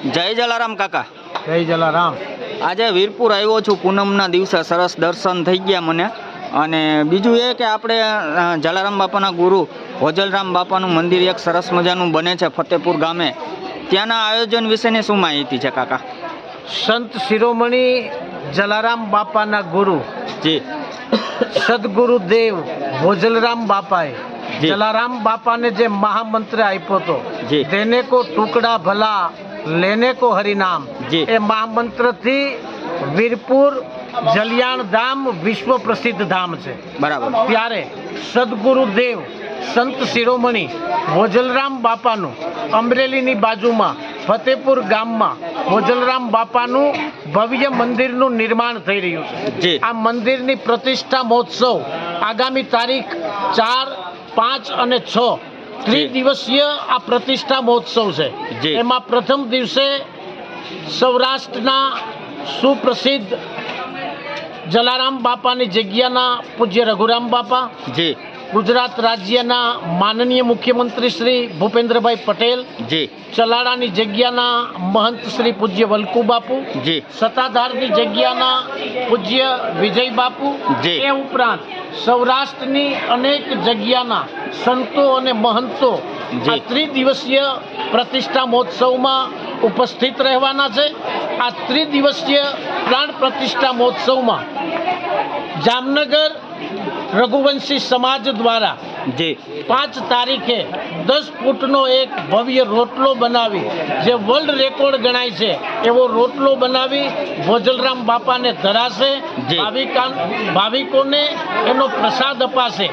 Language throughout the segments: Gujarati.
જય જલારામ કાકા. જય જલારામ. આજે વીરપુર આવ્યો છું પૂનમના દિવસે, સરસ દર્શન થઈ ગયા મને. અને બીજું એ કે આપણે જલારામ બાપાના ગુરુ ભોજલરામ બાપાનું મંદિર એક સરસ મજાનું બને છે ફતેપુર ગામે. ત્યાંના આયોજન વિશેની શું માહિતી છે કાકા? સંત શિરોમણી જલારામ બાપાના ગુરુ જી સદગુરુદેવ ભોજલરામ બાપાએ જી. જલારામ બાપાને જે મહામંત્ર આપ્યો હતો, જી. દેને કો ટુકડા ભલા લેને કો હરિનામ, જી. એ મહામંત્રથી વીરપુર જલિયાણ ધામ વિશ્વ પ્રસિદ્ધ ધામ છે. બરાબર. ત્યારે સદગુરુદેવ સંત શિરોમણી ભોજલરામ બાપાનું અમરેલીની બાજુમાં ફતેપુર ગામમાં ભોજલરામ બાપાનું ભવ્ય મંદિરનું નિર્માણ થઈ રહ્યું છે. જી. આ મંદિરની પ્રતિષ્ઠા મહોત્સવ આગામી તારીખ 4, 5 અને 6 ત્રિદિવસીય આ પ્રતિષ્ઠા મહોત્સવ છે. જી. એમાં પ્રથમ દિવસે સૌરાષ્ટ્રના સુપ્રસિદ્ધ જલારામ બાપાની જગ્યાના પૂજ્ય રઘુરામ બાપા, જી ગુજરાત રાજ્યના માનનીય મુખ્યમંત્રી શ્રી ભૂપેન્દ્રભાઈ પટેલ, જી ચલાડાની જગ્યાના મહંત શ્રી પૂજ્ય વલ્કુ બાપુ, જી સત્તાધારની જગ્યાના પૂજ્ય વિજય બાપુ, જી. એ ઉપરાંત સૌરાષ્ટ્રની અનેક જગ્યાના સંતો અને મહંતો જી. આ ત્રિદિવસીય પ્રતિષ્ઠા મહોત્સવમાં ઉપસ્થિત રહેવાના છે. આ ત્રિદિવસીય પ્રાણ પ્રતિષ્ઠા મહોત્સવમાં જામનગર રઘુવંશી સમાજ દ્વારા જી 5 તારીખે 10 ફૂટનો એક ભવ્ય રોટલો બનાવી, જે વર્લ્ડ રેકોર્ડ ગણાય છે એવો રોટલો બનાવી ભોજલરામ બાપાને ધરાશે. જી. ભાવિકોને એનો પ્રસાદ અપાશે.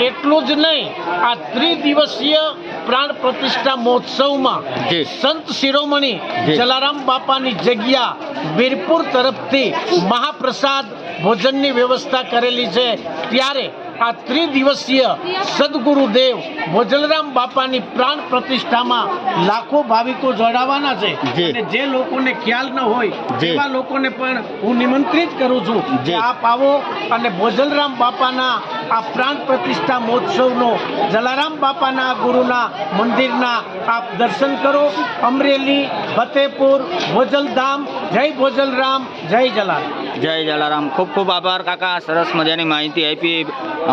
એટલું જ નહીં, આ ત્રિદિવસીય પ્રાણ પ્રતિષ્ઠા મહોત્સવમાં જી. સંત શિરોમણી જી. જલારામ બાપાની જગ્યા વીરપુર તરફથી મહાપ્રસાદ ભોજનની વ્યવસ્થા કરેલી છે. ત્યારે આ ત્રિદિવસીય સદગુરુદેવ ભોજલરામ બાપાની પ્રાણ પ્રતિષ્ઠામાં લાખો ભાવિકો જોડાવાના છે. જી. અને જે લોકોને ખ્યાલ ન હોય જી. એવા લોકોને પણ હું નિમંત્રિત કરું છું કે જી. આપ આવો અને ભોજલરામ બાપાના આ પ્રાણ પ્રતિષ્ઠા મહોત્સવનો જલારામ બાપાના ગુરુના મંદિરના આપ દર્શન કરો. અમરેલી, ફતેપુર, ભોજલધામ. જય ભોજલરામ, જય જલારામ. જય જલારામ. ખૂબ ખૂબ આભાર કાકા, સરસ મજાની માહિતી આપી.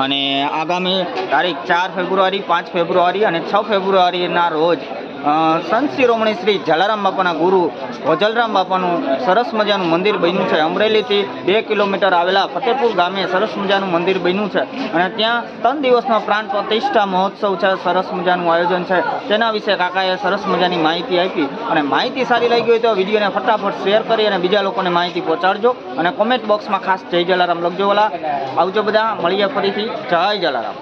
અને આગામી તારીખ 4 ફેબ્રુઆરી, 5 ફેબ્રુઆરી અને 6 ફેબ્રુઆરીના રોજ સંત શિરોમણી શ્રી જલારામ બાપાના ગુરુ ભોજલરામ બાપાનું સરસ મજાનું મંદિર બન્યું છે. અમરેલીથી 2 કિલોમીટર આવેલા ફતેપુર ગામે સરસ મજાનું મંદિર બન્યું છે. અને ત્યાં 3 દિવસનો પ્રાણ પ્રતિષ્ઠા મહોત્સવ છે. સરસ મજાનું આયોજન છે. તેના વિશે કાકાએ સરસ મજાની માહિતી આપી. અને માહિતી સારી લાગી હોય તો વિડીયોને ફટાફટ શેર કરી અને બીજા લોકોને માહિતી પહોંચાડજો. અને કોમેન્ટ બોક્સમાં ખાસ જય જલારામ લખજો. આવજો બધા, મળીએ ફરીથી. જય જલારામ.